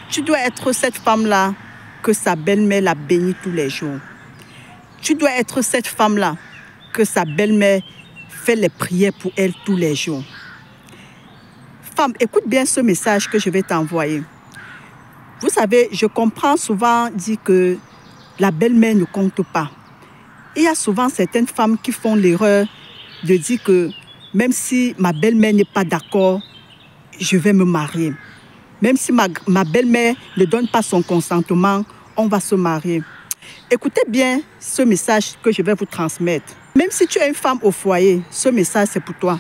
Tu dois être cette femme-là que sa belle-mère la bénit tous les jours. Tu dois être cette femme-là que sa belle-mère fait les prières pour elle tous les jours. Femme, écoute bien ce message que je vais t'envoyer. Vous savez, je comprends souvent dire que la belle-mère ne compte pas. Il y a souvent certaines femmes qui font l'erreur de dire que même si ma belle-mère n'est pas d'accord, je vais me marier. Même si ma belle-mère ne donne pas son consentement, on va se marier. Écoutez bien ce message que je vais vous transmettre. Même si tu es une femme au foyer, ce message c'est pour toi.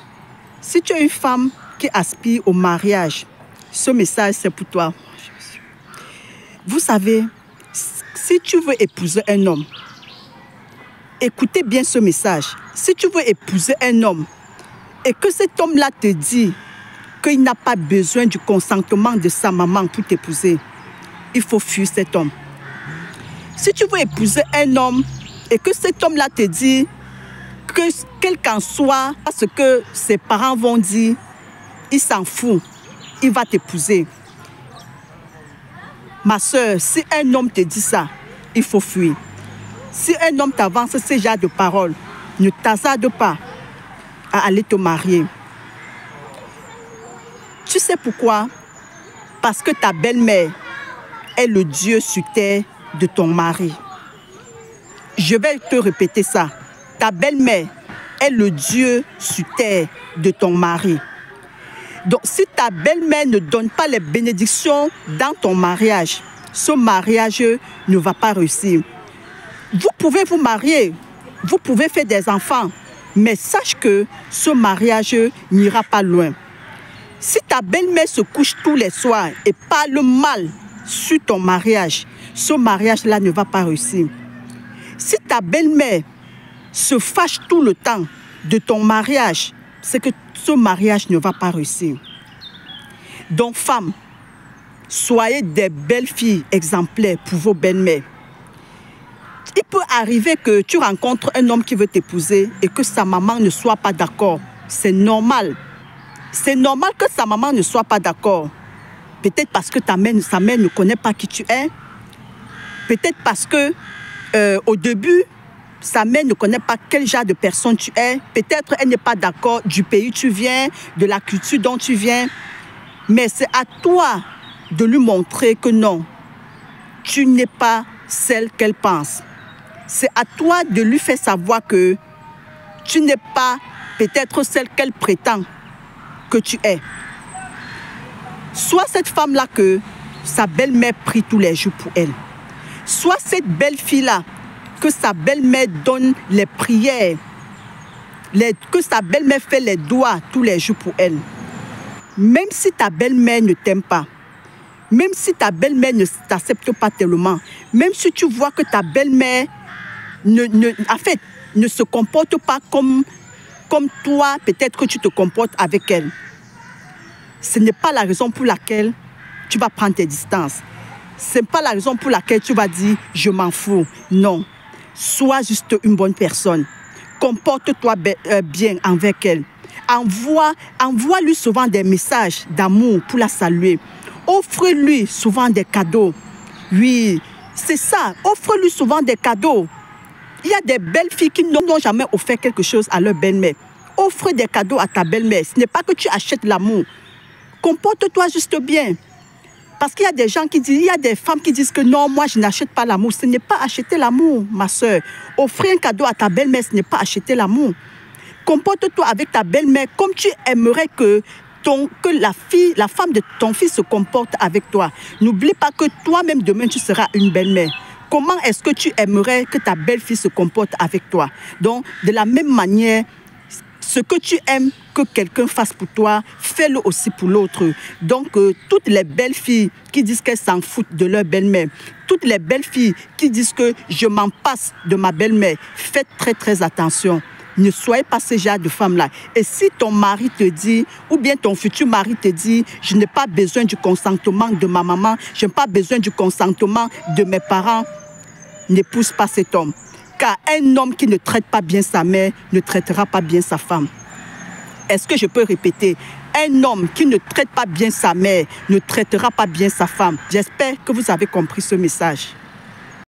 Si tu es une femme qui aspire au mariage, ce message c'est pour toi. Vous savez, si tu veux épouser un homme, écoutez bien ce message. Si tu veux épouser un homme et que cet homme-là te dit qu'il n'a pas besoin du consentement de sa maman pour t'épouser, il faut fuir cet homme. Si tu veux épouser un homme et que cet homme-là te dit que quel qu'en soit ce que ses parents vont dire, il s'en fout, il va t'épouser. Ma soeur, si un homme te dit ça, il faut fuir. Si un homme t'avance ce genre de paroles, ne t'hasarde pas à aller te marier. Tu sais pourquoi? Parce que ta belle-mère est le Dieu sur terre de ton mari. Je vais te répéter ça. Ta belle-mère est le Dieu sur terre de ton mari. Donc, si ta belle-mère ne donne pas les bénédictions dans ton mariage, ce mariage ne va pas réussir. Vous pouvez vous marier, vous pouvez faire des enfants, mais sache que ce mariage n'ira pas loin. Si ta belle-mère se couche tous les soirs et parle mal sur ton mariage, ce mariage-là ne va pas réussir. Si ta belle-mère se fâche tout le temps de ton mariage, c'est que ce mariage ne va pas réussir. Donc, femmes, soyez des belles filles exemplaires pour vos belles-mères. Il peut arriver que tu rencontres un homme qui veut t'épouser et que sa maman ne soit pas d'accord. C'est normal. C'est normal que sa maman ne soit pas d'accord. Peut-être parce que sa mère ne connaît pas qui tu es. Peut-être parce que au début, sa mère ne connaît pas quel genre de personne tu es. Peut-être elle n'est pas d'accord du pays où tu viens, de la culture dont tu viens. Mais c'est à toi de lui montrer que non, tu n'es pas celle qu'elle pense. C'est à toi de lui faire savoir que tu n'es pas peut-être celle qu'elle prétend que tu es. Sois cette femme-là que sa belle-mère prie tous les jours pour elle. Sois cette belle fille-là que sa belle-mère donne les prières, que sa belle-mère fait les doigts tous les jours pour elle. Même si ta belle-mère ne t'aime pas, même si ta belle-mère ne t'accepte pas tellement, même si tu vois que ta belle-mère ne se comporte pas comme toi, peut-être que tu te comportes avec elle, ce n'est pas la raison pour laquelle tu vas prendre tes distances. Ce n'est pas la raison pour laquelle tu vas dire « je m'en fous ». Non, sois juste une bonne personne. Comporte-toi bien avec elle. Envoie-lui souvent des messages d'amour pour la saluer. Offre-lui souvent des cadeaux. Oui, c'est ça, offre-lui souvent des cadeaux. Il y a des belles filles qui n'ont jamais offert quelque chose à leur belle-mère. Offre des cadeaux à ta belle-mère. Ce n'est pas que tu achètes l'amour. Comporte-toi juste bien. Parce qu'il y a des gens qui disent, il y a des femmes qui disent que non, moi je n'achète pas l'amour. Ce n'est pas acheter l'amour, ma soeur. Offrir un cadeau à ta belle-mère, ce n'est pas acheter l'amour. Comporte-toi avec ta belle-mère comme tu aimerais que la femme de ton fils se comporte avec toi. N'oublie pas que toi-même demain tu seras une belle-mère. Comment est-ce que tu aimerais que ta belle-fille se comporte avec toi? Donc, de la même manière, ce que tu aimes que quelqu'un fasse pour toi, fais-le aussi pour l'autre. Donc, toutes les belles filles qui disent qu'elles s'en foutent de leur belle-mère, toutes les belles filles qui disent que je m'en passe de ma belle-mère, faites très très attention. Ne soyez pas ce genre de femme-là. Et si ton mari te dit, ou bien ton futur mari te dit, je n'ai pas besoin du consentement de ma maman, je n'ai pas besoin du consentement de mes parents, n'épouse pas cet homme. Car un homme qui ne traite pas bien sa mère ne traitera pas bien sa femme. Est-ce que je peux répéter? Un homme qui ne traite pas bien sa mère ne traitera pas bien sa femme. J'espère que vous avez compris ce message.